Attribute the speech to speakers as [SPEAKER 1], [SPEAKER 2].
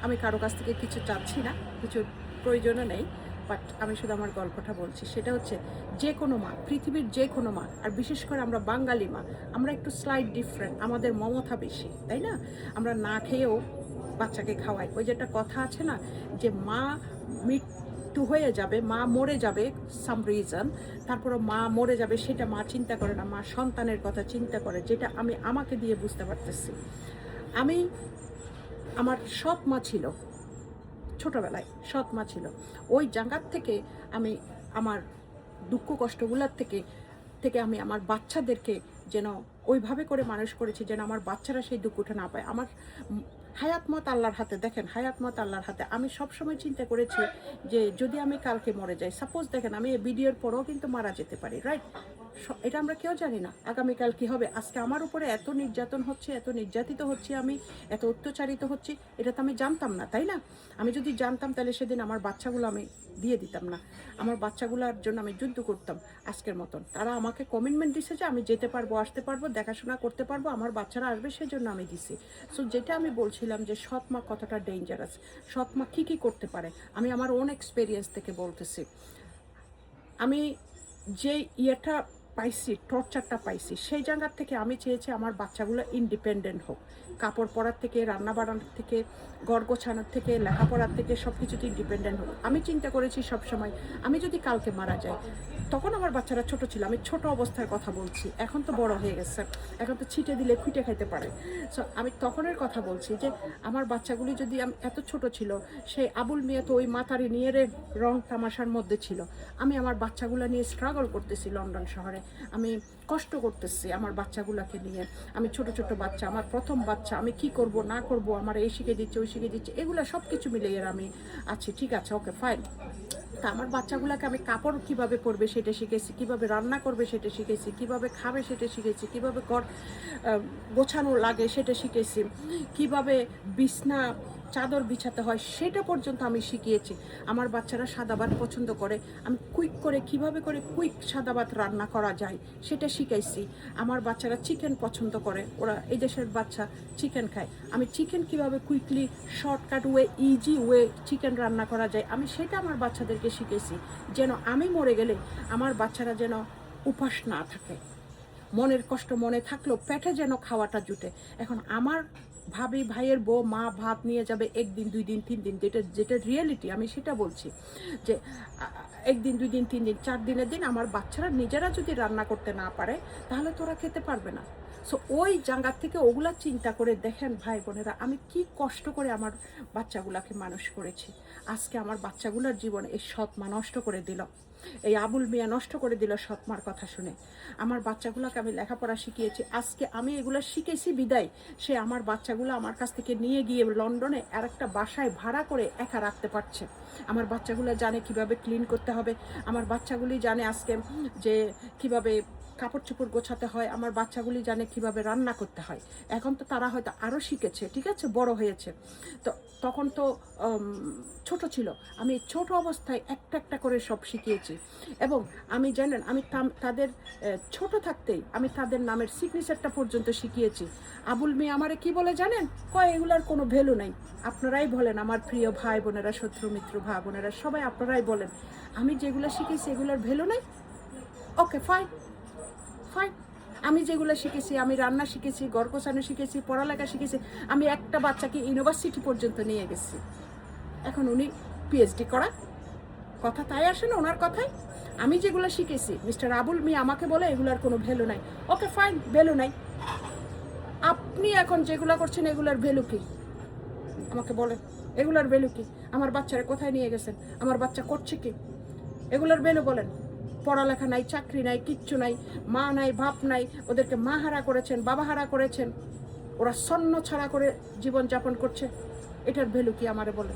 [SPEAKER 1] আমি কারো কাছ থেকে কিছু চাচ্ছি না, কিছু প্রয়োজনও নেই, বাট আমি শুধু আমার গল্পটা বলছি। সেটা হচ্ছে যে কোনো মা, পৃথিবীর যে কোনো মা, আর বিশেষ করে আমরা বাঙালি মা, আমরা একটু স্লাইট ডিফারেন্ট, আমাদের মমতা বেশি, তাই না? আমরা না খেয়েও বাচ্চাকে খাওয়াই। ওই যেটা কথা আছে না, যে মা মৃত্যু হয়ে যাবে, মা মরে যাবে সাম রিজন, তারপরে মা মরে যাবে, সেটা মা চিন্তা করে না, মা সন্তানের কথা চিন্তা করে, যেটা আমি আমাকে দিয়ে বুঝতে পারতেছি। আমি, আমার সৎ মা ছিল, ছোটোবেলায় সৎ মা ছিল, ওই জায়গার থেকে আমি আমার দুঃখ কষ্টগুলোর থেকে থেকে আমি আমার বাচ্চাদেরকে যেন ওইভাবে করে মানুষ করেছি যেন আমার বাচ্চারা সেই দুঃখটা না পায়। আমার হায়াত মত আল্লাহর হাতে, দেখেন হায়াত মত আল্লাহর হাতে। আমি সবসময় চিন্তা করেছি যে যদি আমি কালকে মরে যাই, সাপোজ দেখেন আমি এই ভিডিওর পরেও কিন্তু মারা যেতে পারি, রাইট? এটা আমরা কেউ জানি না আগামীকাল কি হবে। আজকে আমার উপরে এত নির্যাতন হচ্ছে, এত নির্যাতিত হচ্ছে, আমি এত অত্যাচারিত হচ্ছি, এটা তো আমি জানতাম না, তাই না? আমি যদি জানতাম তাহলে সেদিন আমার বাচ্চাগুলো আমি দিয়ে দিতাম না, আমার বাচ্চাগুলোর জন্য আমি যুদ্ধ করতাম আজকের মতন। তারা আমাকে কমিটমেন্ট দিছে যে আমি যেতে পারবো, আসতে পারবো, দেখাশোনা করতে পারবো, আমার বাচ্চারা আসবে, সেই জন্য আমি দিছি। সো যেটা আমি বলছিলাম যে সৎ মা কতটা ডেঞ্জারাস, সৎ মা কী কী করতে পারে, আমি আমার ওন এক্সপেরিয়েন্স থেকে বলতেছি। আমি যে ইয়েটা পাইছি, টর্চারটা পাইছি, সেই জায়গার থেকে আমি চেয়েছি আমার বাচ্চাগুলো ইন্ডিপেন্ডেন্ট হোক, কাপড় পরার থেকে, রান্না বান্নার থেকে, ঘর গোছানোর থেকে, লেখাপড়ার থেকে, সব কিছুতে ইন্ডিপেন্ডেন্ট হোক। আমি চিন্তা করেছি সবসময় আমি যদি কালকে মারা যাই, তখন আমার বাচ্চারা ছোট ছিল, আমি ছোট অবস্থার কথা বলছি, এখন তো বড় হয়ে গেছে, এখন তো ছিটে দিলে খুঁটে খাইতে পারে। সো আমি তখনের কথা বলছি যে আমার বাচ্চাগুলি যদি, আমি এত ছোট ছিল, সেই আবুল মিয়া তো ওই মাতারি নিয়ে রং তামাশার মধ্যে ছিল, আমি আমার বাচ্চাগুলো নিয়ে স্ট্রাগল করতেছি লন্ডন শহরে, আমি কষ্ট করতেছি আমার বাচ্চাগুলোকে নিয়ে। আমি ছোট ছোট বাচ্চা, আমার প্রথম বাচ্চা, আমি কি করব না করব, আমার এই শিখে দিচ্ছে, ওই শিখে দিচ্ছে, এগুলো সব কিছু মিলিয়ে আমি আছি। ঠিক আছে, ওকে ফাইন। তা আমার বাচ্চাগুলোকে আমি কাপড় কিভাবে পরবে সেটা শিখেছি, কিভাবে রান্না করবে সেটা শিখেছি, কিভাবে খাবে সেটা শিখেছি, কিভাবে ঘর গোছানো লাগে সেটা শিখেছি, কিভাবে বিছনা চাদর বিছাতে হয় সেটা পর্যন্ত আমি শিখিয়েছি। আমার বাচ্চারা সাদা ভাত পছন্দ করে, আমি কুইক করে কিভাবে করে কুইক সাদা ভাত রান্না করা যায় সেটা শিখাইছি। আমার বাচ্চারা চিকেন পছন্দ করে, ওরা এই দেশের বাচ্চা চিকেন খায়, আমি চিকেন কিভাবে quickly shortcut way, easy way chicken রান্না করা যায়, আমি সেটা আমার বাচ্চাদেরকে শিখেছি, যেন আমি মরে গেলে আমার বাচ্চারা যেন উপাস না থাকে, মনের কষ্ট মনে থাকলেও পেটে যেন খাওয়াটা জুটে। এখন আমার ভাবি ভাইয়ের বউ মা ভাত নিয়ে যাবে একদিন, 2 দিন, 3 দিন, যেটা যেটা রিয়েলিটি, আমি সেটা বলছি যে একদিন, 2 দিন, 3 দিন, 4 দিনের দিন আমার বাচ্চারা নিজেরা যদি রান্না করতে না পারে তাহলে তোরা খেতে পারবে না। সো ওই জায়গার থেকে ওগুলা চিন্তা করে দেখেন ভাই বোনেরা, আমি কি কষ্ট করে আমার বাচ্চাগুলাকে মানুষ করেছি। আজকে আমার বাচ্চাগুলোর জীবন এই সৎ মা নষ্ট করে দিল, এই আবুল মিয়া নষ্ট করে দিল সৎমার কথা শুনে। আমার বাচ্চাগুলোকে আমি লেখাপড়া শিখিয়েছি, আজকে আমি এগুলো শিখেছি বিদায় সে আমার বাচ্চাগুলো আমার কাছ থেকে নিয়ে গিয়ে লন্ডনে আর একটা বাসায় ভাড়া করে একা রাখতে পারছে। আমার বাচ্চাগুলো জানে কিভাবে ক্লিন করতে হবে, আমার বাচ্চাগুলি জানে আজকে যে কিভাবে কাপড় চোপড় গোছাতে হয়, আমার বাচ্চাগুলি জানে কিভাবে রান্না করতে হয়। এখন তো তারা হয়তো আরও শিখেছে, ঠিক আছে, বড় হয়েছে, তো তখন তো ছোট ছিল। আমি ছোট অবস্থায় একটা একটা করে সব শিখিয়েছি। এবং আমি জানেন আমি তাদের ছোট থাকতেই আমি তাদের নামের সিগনেচারটা পর্যন্ত শিখিয়েছি। আবুল মিয়া আমারে কি বলে জানেন, কয় এগুলার কোনো ভ্যালু নাই। আপনারাই বলেন আমার প্রিয় ভাই বোনেরা, শত্রু মিত্র ভাই বোনেরা, সবাই আপনারাই বলেন আমি যেগুলো শিখেছি এগুলোর ভ্যালু নাই। Okay fine, fine. আমি যেগুলো শিখেছি, আমি রান্না শিখেছি, ঘর গোছানো শিখেছি, পড়ালেখা শিখেছি, আমি একটা বাচ্চাকে ইউনিভার্সিটি পর্যন্ত নিয়ে গেছি। এখন উনি পিএইচডি করা, কথা তাই আসে না ওনার কথায়। আমি যেগুলো শিখেছি মিস্টার আবুল মিয়া আমাকে বলে এগুলার কোনো ভ্যালু নাই। ওকে ফাইন, ভ্যালু নাই। আপনি এখন যেগুলো করছেন এগুলার ভ্যালু কি আমাকে বলেন, এগুলার ভ্যালু কি? আমার বাচ্চারা কোথায় নিয়ে গেছেন, আমার বাচ্চা করছে কি, এগুলোর ভ্যালু বলেন? পড়ালেখা নাই, চাকরি নাই, কিচ্ছু নাই, মা নাই, বাপ নাই, ওদেরকে মা হারা করেছেন, বাবা হারা করেছেন, ওরা সন্ন ছাড়া করে জীবনযাপন করছে, এটার ভ্যালু কি আমারে বলেন?